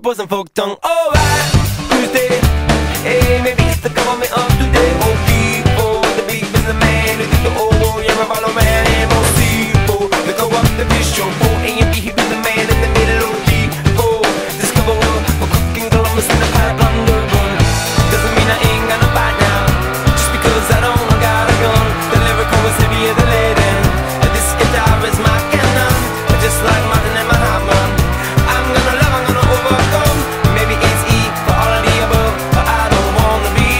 på som folk tongue. Alright, who's there? Hey, maybe it's the government of today. Oh, people, the beef is the man who did the old war. Yeah, I follow man and most people. They go up the visual. Oh, A and B, he was the man in the middle of people. Discover world, we're cooking Columbus in the pipe underground. Doesn't mean I ain't gonna bite now. Just because I don't got a gun. The lyrical was heavier than lead. And this guitar is my cannon. Just like Martin and my hammer. I'm gonna love, I'm gonna overcome. Maybe it's E for all of the above, but I don't wanna be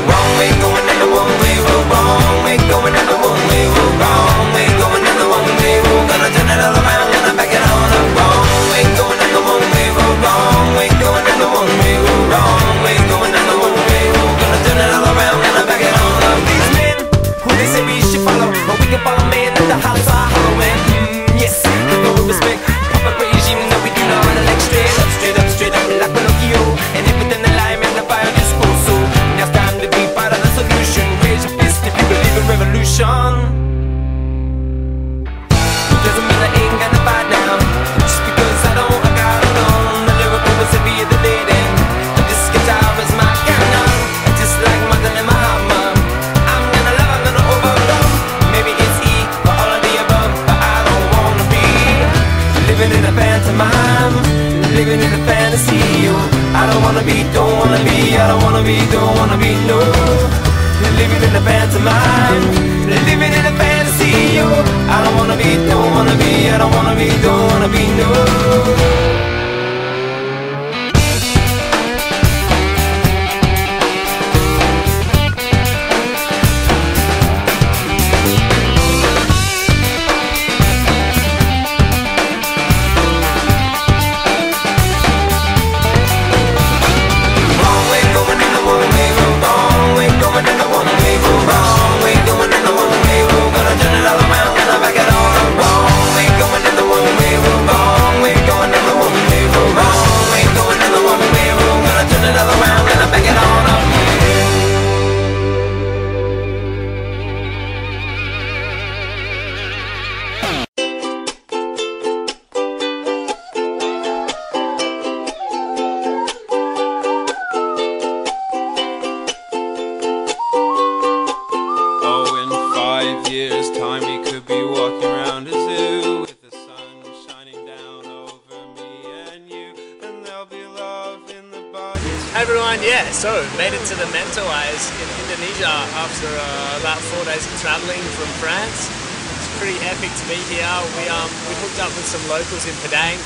wrong way going in the one way road. Wrong way going in the one way road. Wrong way going in the one way road. Gonna turn it all around and I back it on up. Wrong way going in the one way road. Wrong way going in the one way road. Wrong way going in the one way road. Gonna turn it all around and I back it on up. These men who they say we should follow, but we can follow men at the house are hollowing. Yes, with no respect, proper regime that we do not elect. Straight up, like Pinocchio. And if within the line, man, the fire disposal. Now it's time to be part of the solution. Raise your fist if you believe in revolution. Doesn't mean I ain't gonna fight now. Just because I don't, I got it on. The lyrical was heavier than leading. This guitar is my cannon. Just like Martin and my hammer. I'm gonna love, I'm gonna overcome. Maybe it's E for all of the above, but I don't wanna be living in a pantomime, living in a fantasy. I don't wanna be, don't wanna be, I don't wanna be, don't wanna be, no. Living in a pantomime, living in a fantasy. I don't wanna be, don't wanna be, I don't wanna be, don't wanna be, no. Hey everyone, yeah, so made it to the mentawais in Indonesia after about 4 days of traveling from France. It's pretty epic to be here. We hooked up with some locals in Padang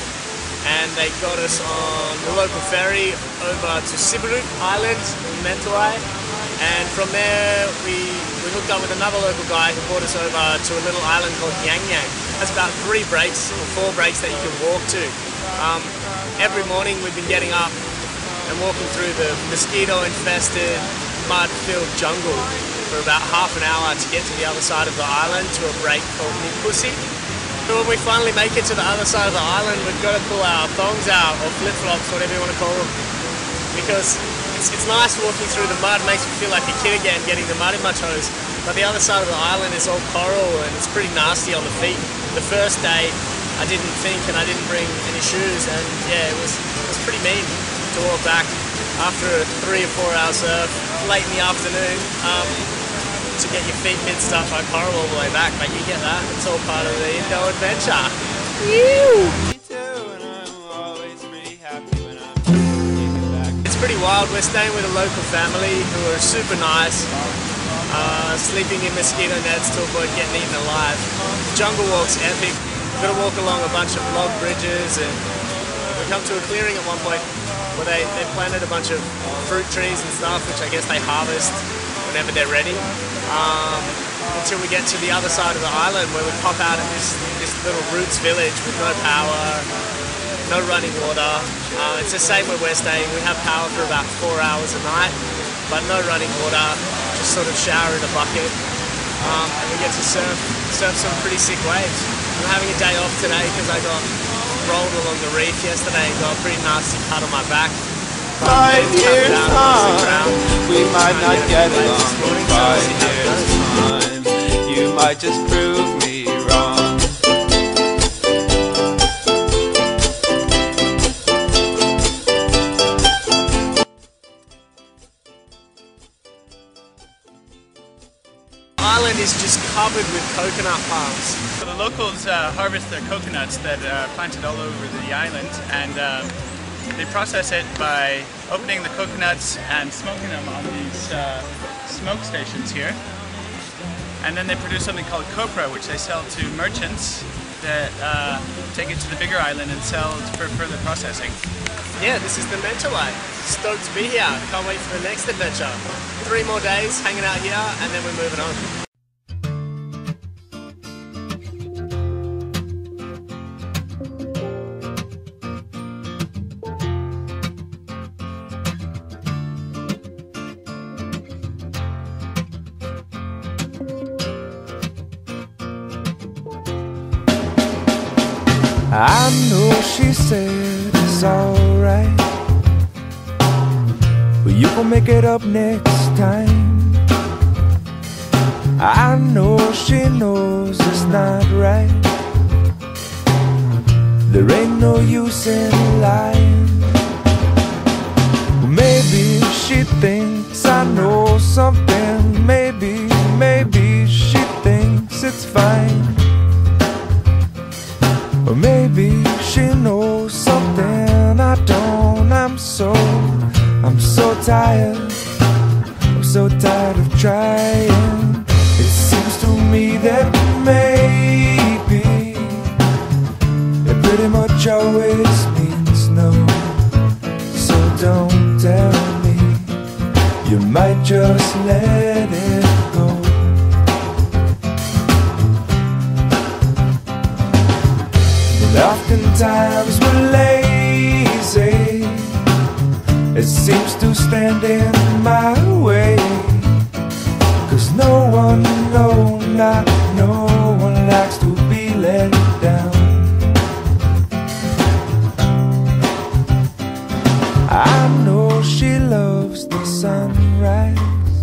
and they got us on the local ferry over to Siberut Island in Mentawai, and from there we hooked up with another local guy who brought us over to a little island called Yang Yang. That's about 3 breaks or 4 breaks that you can walk to. Every morning we've been getting up and walking through the mosquito-infested, mud-filled jungle for about half an hour to get to the other side of the island to a break called Nipusi. So when we finally make it to the other side of the island, we've got to pull our thongs out, or flip-flops, whatever you want to call them, because it's nice walking through the mud. It makes me feel like a kid again, getting the mud in my toes. But the other side of the island is all coral and it's pretty nasty on the feet. The first day I didn't think and I didn't bring any shoes, and yeah, it was pretty mean to walk back after a 3 or 4 hour surf late in the afternoon to get your feet minced up by coral all the way back. But you get that, it's all part of the Indo adventure. It's pretty wild. We're staying with a local family who are super nice, sleeping in mosquito nets to avoid getting eaten alive. The jungle walk's epic. Got to walk along a bunch of log bridges, and we come to a clearing at one point where they planted a bunch of fruit trees and stuff, which I guess they harvest whenever they're ready, until we get to the other side of the island where we pop out of this little roots village with no power, no running water. It's the same where we're staying. We have power for about 4 hours a night, but no running water, just sort of shower in a bucket, and we get to surf some pretty sick waves. I'm having a day off today because I got rolled along the reef yesterday and got a pretty nasty cut on my back. 5 years time, we might not get along. 5 years time, you might just prove me wrong. island is just covered with coconut palms. So the locals harvest their coconuts that are planted all over the island, and they process it by opening the coconuts and smoking them on these smoke stations here. And then they produce something called copra, which they sell to merchants that take it to the bigger island and sell for further processing. Yeah, this is the mentawai. Stoked to be here. Can't wait for the next adventure. 3 more days hanging out here and then we're moving on. I know she said it's alright, but you gon' make it up next time. I know she knows it's not right. There ain't no use in lying. Maybe she thinks I know something. Maybe she thinks it's fine. Or maybe she knows something I don't. I'm so tired. I'm so tired of trying. It seems to me that maybe it pretty much always means no. So don't tell me, you might just let it go. Oftentimes we're lazy. It seems to stand in my way. 'Cause no one likes to be let down. I know she loves the sunrise,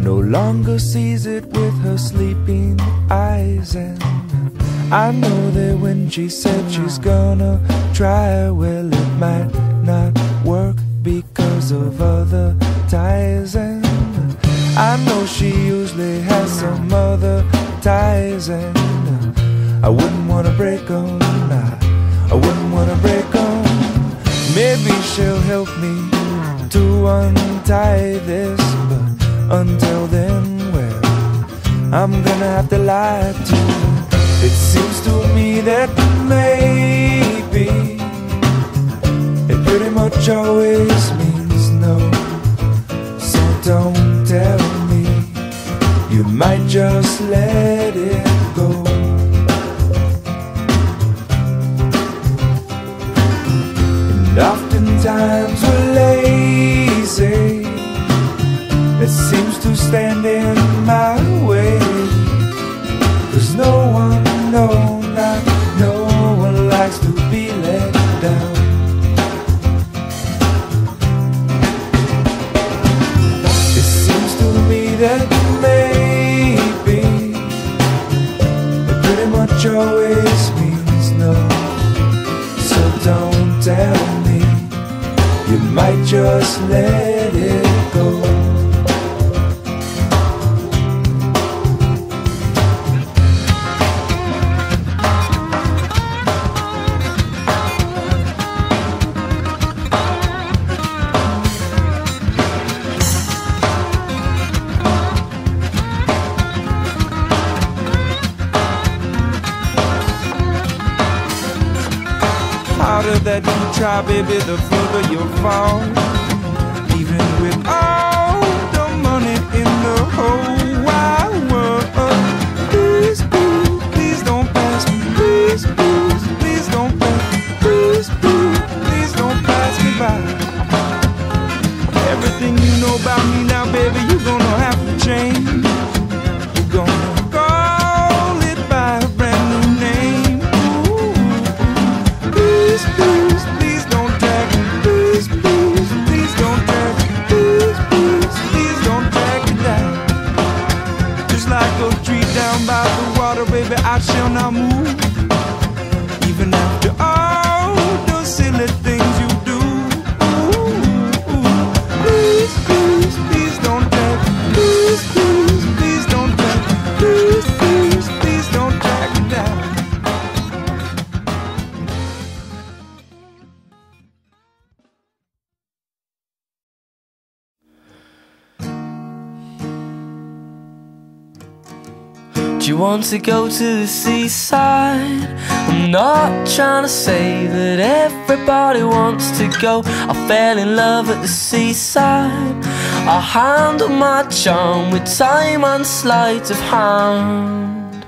no longer sees it with her sleeping eyes. And I know that when she said she's gonna try, well, it might not work because of other ties. And I know she usually has some other ties, and I wouldn't wanna break them. I wouldn't wanna break them. Maybe she'll help me to untie this, but until then, well, I'm gonna have to lie to her. It seems to me that maybe it pretty much always means no. So don't tell me, you might just let it go. And oftentimes we're lazy. It seems to stand in my way. 'Cause no one likes to be let down. It seems to me that maybe it pretty much always means no. So don't tell me, you might just let it go. Harder that you try, baby, the further you'll fall. Even with all the money in the whole wide world. Please, please, please don't pass me. Please, please, please don't pass me. Please, please, please don't pass me by. Everything you know about me now, baby, you're gonna have to change. You're gonna call it by a brand new name. Please, please, please don't tag me. Please, please, please don't tag me. Please, please, please don't tag me down. Just like a tree down by the water, baby, I shall not move. Even after all the silly things you do. Please, please, please don't tag me. Please, please. Do you want to go to the seaside? I'm not trying to say that everybody wants to go. I fell in love at the seaside. I handle my charm with time and sleight of hand.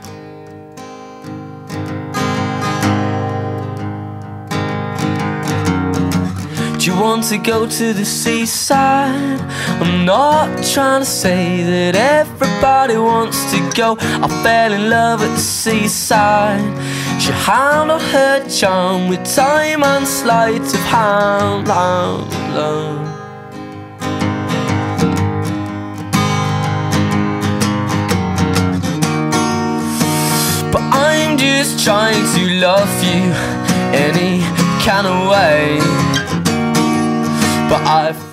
Do you want to go to the seaside? I'm not trying to say that everybody wants to go. I fell in love at the seaside. She handled her charm with time and sleight of hand. But I'm just trying to love you any kind of way. But I've